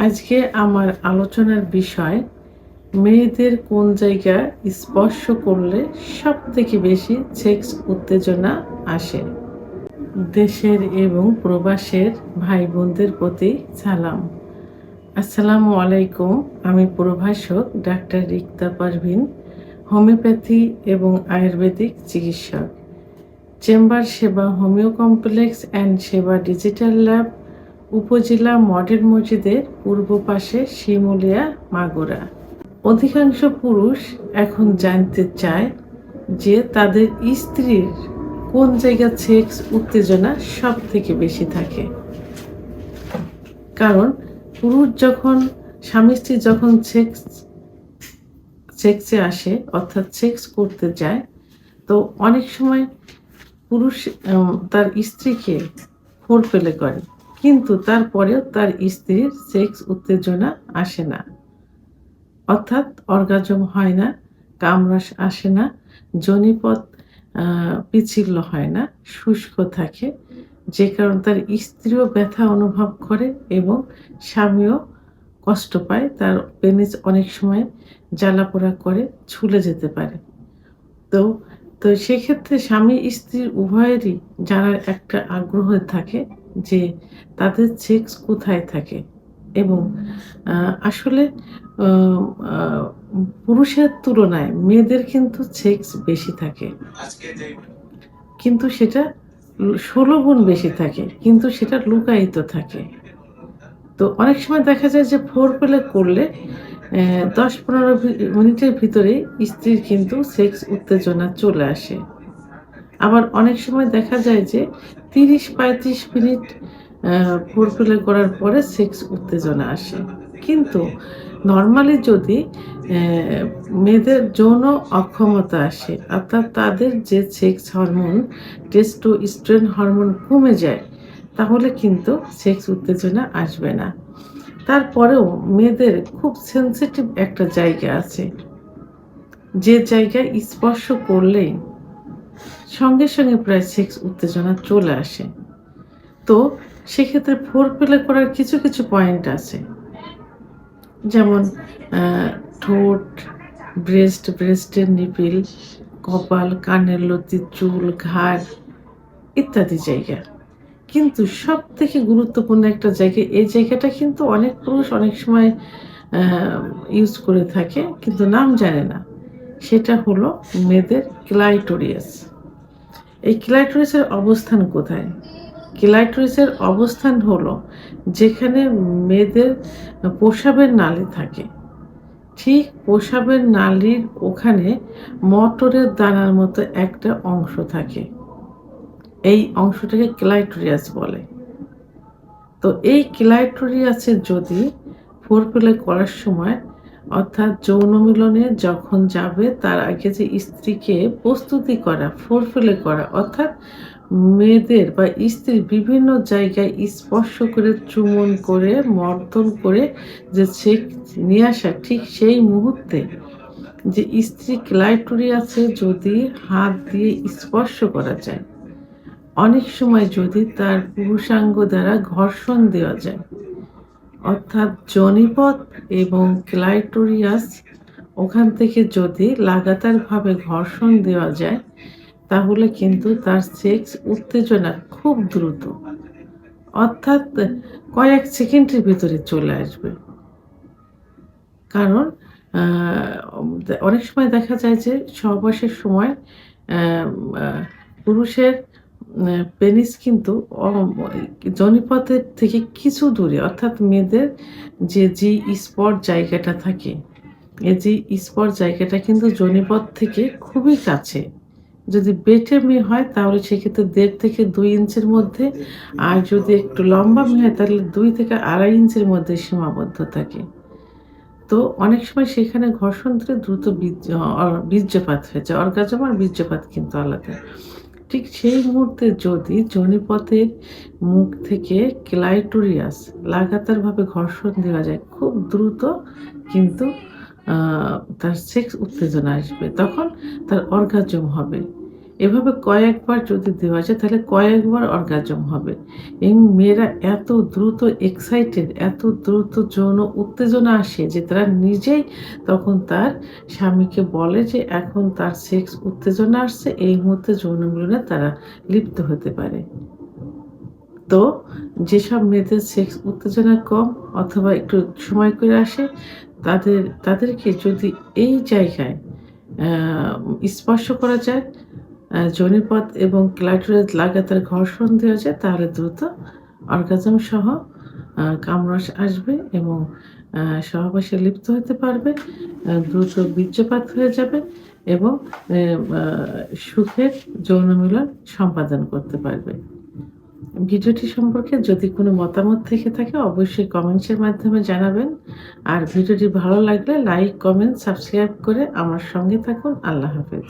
আজকে আমার আলোচনার বিষয় মেয়েদের কোন জায়গা স্পর্শ করলে সবথেকে বেশি সেক্স উত্তেজনা আসে। দেশের এবং প্রবাসের ভাই বোনদের প্রতি সালাম। আসসালামু আলাইকুম। আমি প্রভাষক ডাক্তার রিক্তা পারভিন, হোমিওপ্যাথি এবং আয়ুর্বেদিক চিকিৎসক। চেম্বার সেবা হোমিও কমপ্লেক্স অ্যান্ড সেবা ডিজিটাল ল্যাব, উপজেলা মডেল মসজিদের পূর্ব পাশে, শিমুলিয়া, মাগুরা। অধিকাংশ পুরুষ এখন জানতে চায় যে তাদের স্ত্রীর কোন জায়গা সেক্স উত্তেজনা সব থেকে বেশি থাকে। কারণ পুরুষ যখন স্বামী স্ত্রী যখন সেক্সে আসে অর্থাৎ সেক্স করতে যায়, তো অনেক সময় পুরুষ তার স্ত্রীকে ফোরপ্লে করে, কিন্তু তারপরেও তার স্ত্রীর সেক্স উত্তেজনা আসে না, অর্থাৎ অর্গাজম হয় না, কামরস আসে না, যোনিপথ পিচ্ছিল হয় না, শুষ্ক থাকে, যে কারণে তার স্ত্রীও ব্যথা অনুভব করে এবং স্বামীও কষ্ট পায়। তার পেনিস অনেক সময় জ্বালাপোড়া করে, ছুলে যেতে পারে। তো তো সেক্ষেত্রে স্বামী স্ত্রীর উভয়েরই জানার একটা আগ্রহ থাকে যে তাদের সেক্স কোথায় থাকে, এবং আসলে পুরুষের তুলনায় মেয়েদের কিন্তু সেক্স বেশি থাকে, কিন্তু সেটা 16 গুণ বেশি থাকে, কিন্তু সেটা লুকায়িত থাকে। তো অনেক সময় দেখা যায় যে ফোরপ্লে করলে 10-15 মিনিটের ভিতরে স্ত্রীর কিন্তু সেক্স উত্তেজনা চলে আসে। আবার অনেক সময় দেখা যায় যে 30-35 মিনিট ফোরপ্লে করার পরে সেক্স উত্তেজনা আসে। কিন্তু নরমালি যদি মেয়েদের যৌন অক্ষমতা আসে, অর্থাৎ তাদের যে সেক্স হরমোন টেস্টোস্টেরন হরমোন কমে যায়, তাহলে কিন্তু সেক্স উত্তেজনা আসবে না। তারপরেও মেয়েদের খুব সেনসিটিভ একটা জায়গা আছে, যে জায়গায় স্পর্শ করলেই সঙ্গে সঙ্গে প্রায় সেক্স উত্তেজনা চলে আসে। তো সেক্ষেত্রে ফোরপ্লে করার কিছু কিছু পয়েন্ট আছে, যেমন ঠোঁট, ব্রেস্টের নিপিল, কপাল, কানের লতি, চুল, ঘাড় ইত্যাদি জায়গা। কিন্তু সব থেকে গুরুত্বপূর্ণ একটা জায়গা, এই জায়গাটা কিন্তু অনেক পুরুষ অনেক সময় ইউজ করে থাকে কিন্তু নাম জানে না, সেটা হলো মেয়েদের ক্লাইটোরিয়াস। এই ক্লাইটোরিসের অবস্থান কোথায়? ক্লাইটোরিসের অবস্থান হলো যেখানে মেয়েদের প্রস্রাবের নালী থাকে, ঠিক প্রস্রাবের নালীর ওখানে মটরের দানার মতো একটা অংশ থাকে। এই অংশটাকে ক্লাইটোরিয়াস বলে। তো এই ক্লাইটোরিয়াসে যদি ফোরপ্লে করার সময়, অর্থাৎ যৌন মিলনে যখন যাবে তার আগে যে স্ত্রীকে প্রস্তুতি করা, ফোরপ্লে করা, অর্থাৎ মেয়েদের বা স্ত্রীর বিভিন্ন জায়গায় স্পর্শ করে, চুম্বন করে, মর্দন করে যে সেক্স নিয়ে আসা, ঠিক সেই মুহূর্তে যে স্ত্রী ক্লাইটোরিয়াসে যদি হাত দিয়ে স্পর্শ করা যায়, অনেক সময় যদি তার পুরুষাঙ্গ দ্বারা ঘর্ষণ দেওয়া যায়, অর্থাৎ যোনিপথ এবং ক্লাইটোরিয়াস ওখান থেকে যদি লাগাতারভাবে ঘর্ষণ দেওয়া যায়, তাহলে কিন্তু তার সেক্স উত্তেজনা খুব দ্রুত, অর্থাৎ কয়েক সেকেন্ডের ভিতরে চলে আসবে। কারণ অনেক সময় দেখা যায় যে সহবাসের সময় পুরুষের পেনিস কিন্তু যোনিপথের থেকে কিছু দূরে, অর্থাৎ মেয়েদের যে স্পট জায়গাটা থাকে, এই স্পট জায়গাটা কিন্তু যোনিপথ থেকে খুবই কাছে। যদি বেটে মেয়ে হয় তাহলে সেক্ষেত্রে 1.5 থেকে 2 ইঞ্চির মধ্যে, আর যদি একটু লম্বা মেয়ে হয় তাহলে 2 থেকে 2.5 ইঞ্চির মধ্যে সীমাবদ্ধ থাকে। তো অনেক সময় সেখানে ঘর্ষণ ধরে দ্রুত বীর্যপাত হয়ে যায়। অর্গাজম আর বীর্যপাত কিন্তু আলাদা। ঠিক সেই মুহূর্তে যদি যোনিপথের মুখ থেকে ক্লাইটোরিয়াস লাগাতারভাবে ঘর্ষণ দেওয়া যায়, খুব দ্রুত কিন্তু তার সেক্স উত্তেজনা আসবে, তখন তার অর্গাজম হবে। এভাবে কয়েকবার যদি দেওয়া যায় তাহলে কয়েকবার অর্গাজম হবে। এবং মেয়েরা এত দ্রুত এক্সাইটেড, এত দ্রুত যৌন উত্তেজনা আসে যে তারা নিজেই তখন তার স্বামীকে বলে যে এখন তার সেক্স উত্তেজনা আসছে, এই মুহূর্তে যৌন মিলনে তারা লিপ্ত হতে পারে। তো যেসব মেয়েদের সেক্স উত্তেজনা কম অথবা একটু সময় করে আসে তাদেরকে যদি এই জায়গায় আ স্পর্শ করা যায়, যোনিপথ এবং ক্লাইটোরিস লাগাতার ঘর্ষণ দেওয়া যায় তাহলে দ্রুত অর্গাজম সহ কামড়াস আসবে এবং সহবাসে লিপ্ত হতে পারবে। দ্রুত বীর্যপাত হয়ে যাবে এবং এ আ সুখের যৌন মিলন সম্পাদন করতে পারবে। ভিডিওটি সম্পর্কে যদি কোনো মতামত থেকে থাকে অবশ্যই কমেন্টসের মাধ্যমে জানাবেন। আর ভিডিওটি ভালো লাগলে লাইক, কমেন্ট, সাবস্ক্রাইব করে আমার সঙ্গে থাকুন। আল্লাহ হাফেজ।